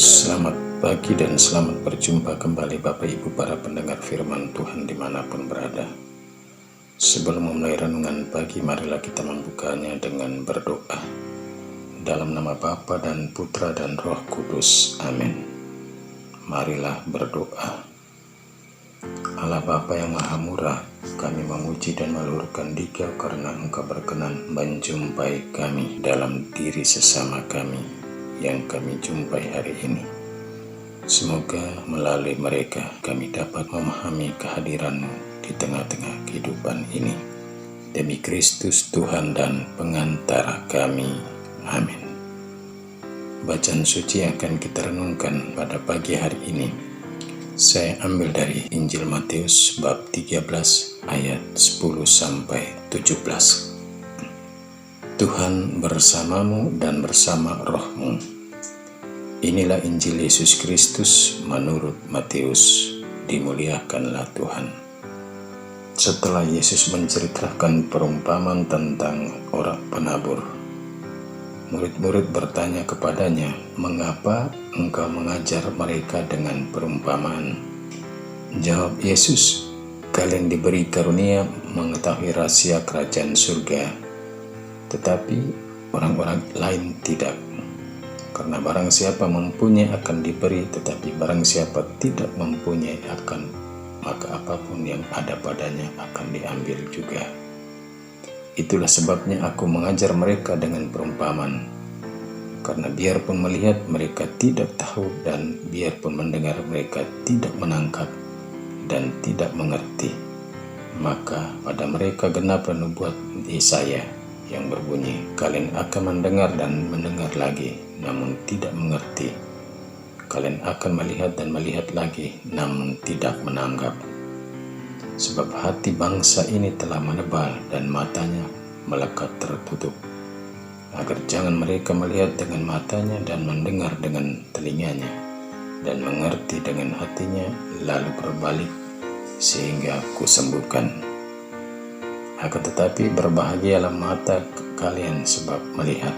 Selamat pagi dan selamat berjumpa kembali Bapak Ibu para pendengar firman Tuhan dimanapun berada. Sebelum memulai renungan pagi, marilah kita membukanya dengan berdoa. Dalam nama Bapa dan Putra dan Roh Kudus, amin. Marilah berdoa. Allah Bapa yang Maha Murah, kami memuji dan meluhurkan Dikau karena Engkau berkenan menjumpai kami dalam diri sesama kami yang kami jumpai hari ini. Semoga melalui mereka kami dapat memahami kehadiran-Mu di tengah-tengah kehidupan ini. Demi Kristus Tuhan dan pengantara kami. Amin. Bacaan suci yang akan kita renungkan pada pagi hari ini, saya ambil dari Injil Matius bab 13 ayat 10-17. Tuhan bersamamu dan bersama rohmu. Inilah Injil Yesus Kristus menurut Matius. Dimuliakanlah Tuhan. Setelah Yesus menceritakan perumpamaan tentang orang penabur, murid-murid bertanya kepadanya, "Mengapa engkau mengajar mereka dengan perumpamaan?" Jawab Yesus, "Kalian diberi karunia mengetahui rahasia kerajaan surga, tetapi orang-orang lain tidak. Karena barang siapa mempunyai akan diberi, tetapi barang siapa tidak mempunyai maka apapun yang ada padanya akan diambil juga. Itulah sebabnya aku mengajar mereka dengan perumpamaan. Karena biarpun melihat mereka tidak tahu, dan biarpun mendengar mereka tidak menangkap dan tidak mengerti. Maka pada mereka genaplah nubuat Yesaya yang berbunyi, kalian akan mendengar dan mendengar lagi, namun tidak mengerti. Kalian akan melihat dan melihat lagi, namun tidak menanggap. Sebab hati bangsa ini telah menebal dan matanya melekat tertutup, agar jangan mereka melihat dengan matanya dan mendengar dengan telinganya dan mengerti dengan hatinya, lalu berbalik sehingga kusembuhkan. Akan tetapi berbahagialah mata kalian sebab melihat,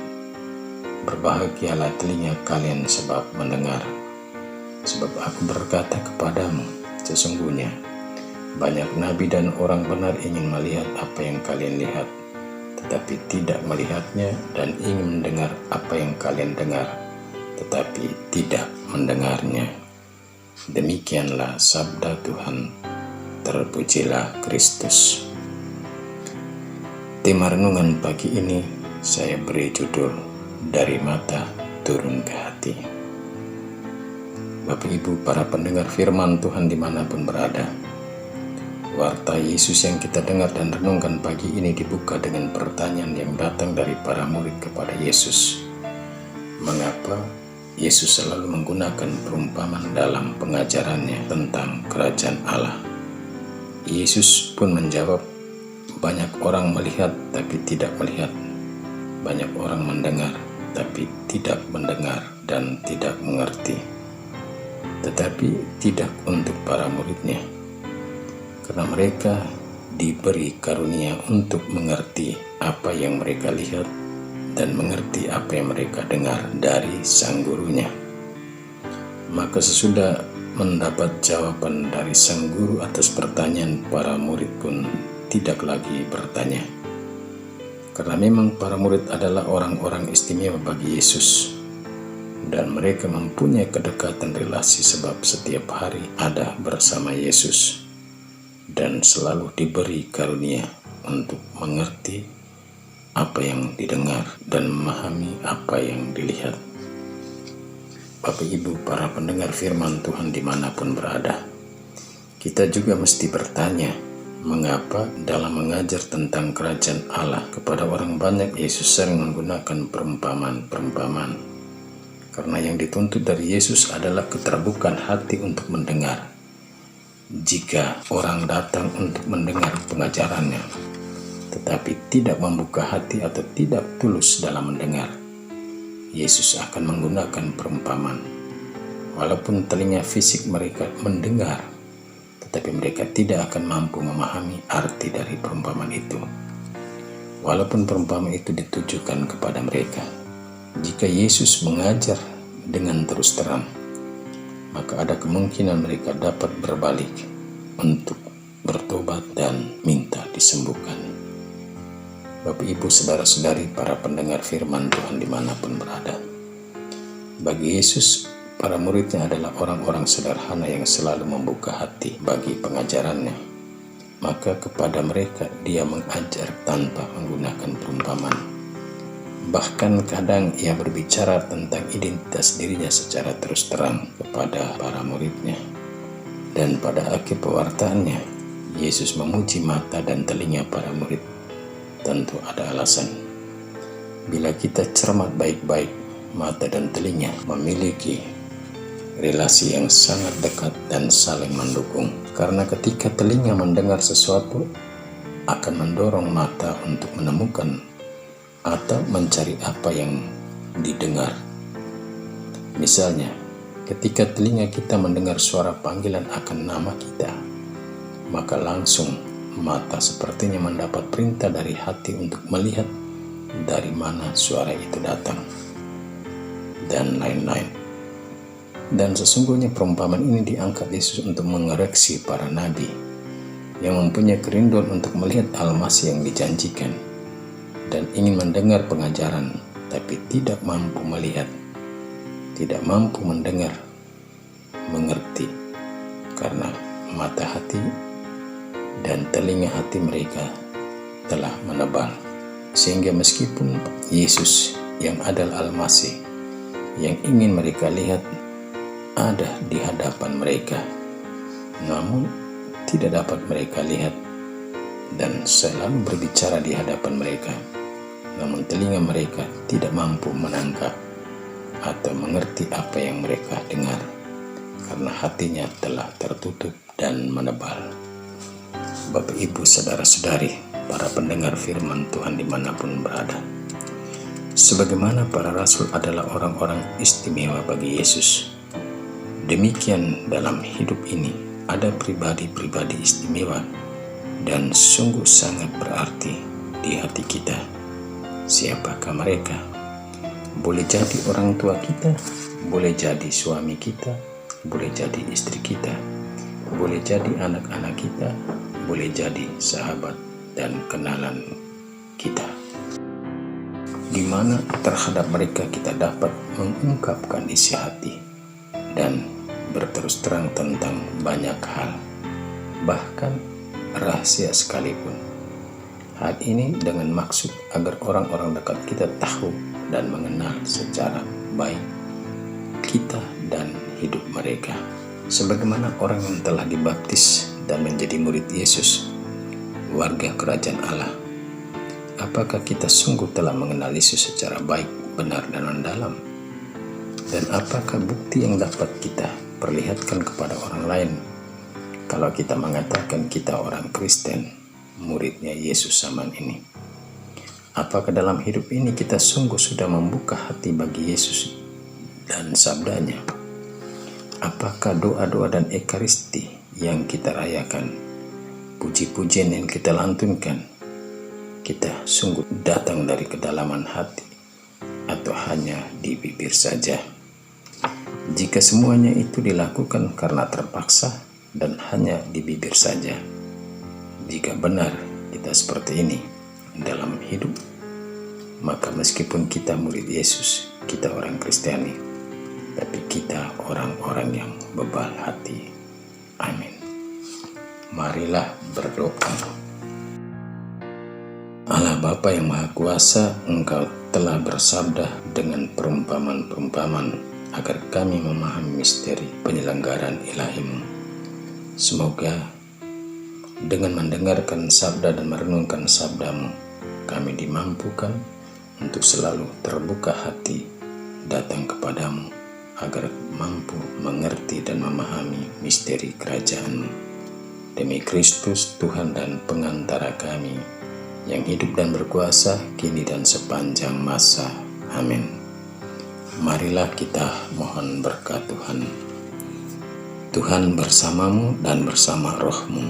berbahagialah telinga kalian sebab mendengar. Sebab aku berkata kepadamu, sesungguhnya banyak nabi dan orang benar ingin melihat apa yang kalian lihat, tetapi tidak melihatnya, dan ingin mendengar apa yang kalian dengar, tetapi tidak mendengarnya. Demikianlah sabda Tuhan. Terpujilah Kristus. Tema renungan pagi ini saya beri judul, dari mata turun ke hati. Bapak Ibu para pendengar firman Tuhan dimanapun berada, warta Yesus yang kita dengar dan renungkan pagi ini dibuka dengan pertanyaan yang datang dari para murid kepada Yesus. Mengapa Yesus selalu menggunakan perumpamaan dalam pengajarannya tentang kerajaan Allah? Yesus pun menjawab, banyak orang melihat tapi tidak melihat, banyak orang mendengar tapi tidak mendengar dan tidak mengerti. Tetapi tidak untuk para muridnya, karena mereka diberi karunia untuk mengerti apa yang mereka lihat dan mengerti apa yang mereka dengar dari sang gurunya. Maka sesudah mendapat jawaban dari sang guru atas pertanyaan, para murid pun tidak lagi bertanya. Karena memang para murid adalah orang-orang istimewa bagi Yesus, dan mereka mempunyai kedekatan relasi sebab setiap hari ada bersama Yesus dan selalu diberi karunia untuk mengerti apa yang didengar dan memahami apa yang dilihat. Bapak Ibu para pendengar firman Tuhan dimanapun berada, kita juga mesti bertanya, mengapa dalam mengajar tentang kerajaan Allah kepada orang banyak Yesus sering menggunakan perumpamaan-perumpamaan? Karena yang dituntut dari Yesus adalah keterbukaan hati untuk mendengar. Jika orang datang untuk mendengar pengajarannya, tetapi tidak membuka hati atau tidak tulus dalam mendengar, Yesus akan menggunakan perumpamaan. Walaupun telinga fisik mereka mendengar, tetapi mereka tidak akan mampu memahami arti dari perumpamaan itu. Walaupun perumpamaan itu ditujukan kepada mereka, jika Yesus mengajar dengan terus terang, maka ada kemungkinan mereka dapat berbalik untuk bertobat dan minta disembuhkan. Bapak, Ibu, saudara-saudari, para pendengar firman Tuhan dimanapun berada, bagi Yesus, para muridnya adalah orang-orang sederhana yang selalu membuka hati bagi pengajarannya. Maka kepada mereka dia mengajar tanpa menggunakan perumpamaan. Bahkan kadang ia berbicara tentang identitas dirinya secara terus terang kepada para muridnya. Dan pada akhir pewartaannya, Yesus memuji mata dan telinga para murid. Tentu ada alasan. Bila kita cermat baik-baik, mata dan telinga memiliki relasi yang sangat dekat dan saling mendukung. Karena ketika telinga mendengar sesuatu, akan mendorong mata untuk menemukan atau mencari apa yang didengar. Misalnya, ketika telinga kita mendengar suara panggilan akan nama kita, maka langsung mata sepertinya mendapat perintah dari hati untuk melihat dari mana suara itu datang, dan lain-lain. Dan sesungguhnya perumpamaan ini diangkat Yesus untuk mengoreksi para nabi yang mempunyai kerinduan untuk melihat Al-Masih yang dijanjikan dan ingin mendengar pengajaran, tapi tidak mampu melihat, tidak mampu mendengar, mengerti, karena mata hati dan telinga hati mereka telah menebal. Sehingga meskipun Yesus yang adalah Al-Masih yang ingin mereka lihat ada di hadapan mereka, namun tidak dapat mereka lihat, dan selalu berbicara di hadapan mereka, namun telinga mereka tidak mampu menangkap atau mengerti apa yang mereka dengar, karena hatinya telah tertutup dan menebal. Bapak, Ibu, saudara-saudari, para pendengar firman Tuhan dimanapun berada, sebagaimana para rasul adalah orang-orang istimewa bagi Yesus, demikian dalam hidup ini ada pribadi-pribadi istimewa dan sungguh sangat berarti di hati kita. Siapakah mereka? Boleh jadi orang tua kita, boleh jadi suami kita, boleh jadi istri kita, boleh jadi anak-anak kita, boleh jadi sahabat dan kenalan kita. Di mana terhadap mereka kita dapat mengungkapkan isi hati dan berterus terang tentang banyak hal, bahkan rahasia sekalipun. Hal ini dengan maksud agar orang-orang dekat kita tahu dan mengenal secara baik kita dan hidup mereka. Sebagaimana orang yang telah dibaptis dan menjadi murid Yesus, warga kerajaan Allah, apakah kita sungguh telah mengenal Yesus secara baik, benar, dan mendalam? Dan apakah bukti yang dapat kita perlihatkan kepada orang lain kalau kita mengatakan kita orang Kristen, muridnya Yesus zaman ini? Apakah dalam hidup ini kita sungguh sudah membuka hati bagi Yesus dan sabdanya? Apakah doa-doa dan ekaristi yang kita rayakan, puji-pujian yang kita lantunkan, kita sungguh datang dari kedalaman hati atau hanya di bibir saja? Jika semuanya itu dilakukan karena terpaksa dan hanya di bibir saja, jika benar kita seperti ini dalam hidup, maka meskipun kita murid Yesus, kita orang Kristiani, tapi kita orang-orang yang bebal hati. Amin. Marilah berdoa. Allah Bapa yang Maha Kuasa, Engkau telah bersabda dengan perumpamaan-perumpamaan agar kami memahami misteri penyelenggaraan ilahi-Mu. Semoga dengan mendengarkan sabda dan merenungkan sabda-Mu, kami dimampukan untuk selalu terbuka hati datang kepadamu, agar mampu mengerti dan memahami misteri kerajaan-Mu. Demi Kristus Tuhan dan pengantara kami, yang hidup dan berkuasa kini dan sepanjang masa. Amin. Marilah kita mohon berkat Tuhan. Tuhan bersamamu dan bersama rohmu.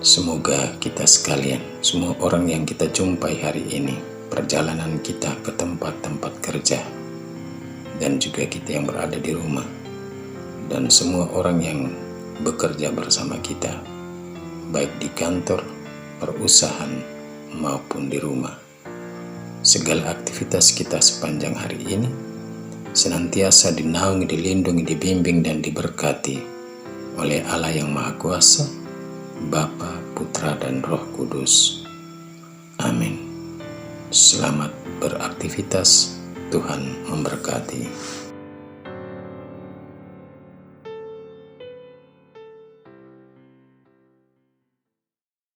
Semoga kita sekalian, semua orang yang kita jumpai hari ini, perjalanan kita ke tempat-tempat kerja, dan juga kita yang berada di rumah, dan semua orang yang bekerja bersama kita, baik di kantor, perusahaan, maupun di rumah. Segala aktivitas kita sepanjang hari ini senantiasa dinaungi, dilindungi, dibimbing, dan diberkati oleh Allah yang Maha Kuasa, Bapa, Putra, dan Roh Kudus. Amin. Selamat beraktivitas. Tuhan memberkati.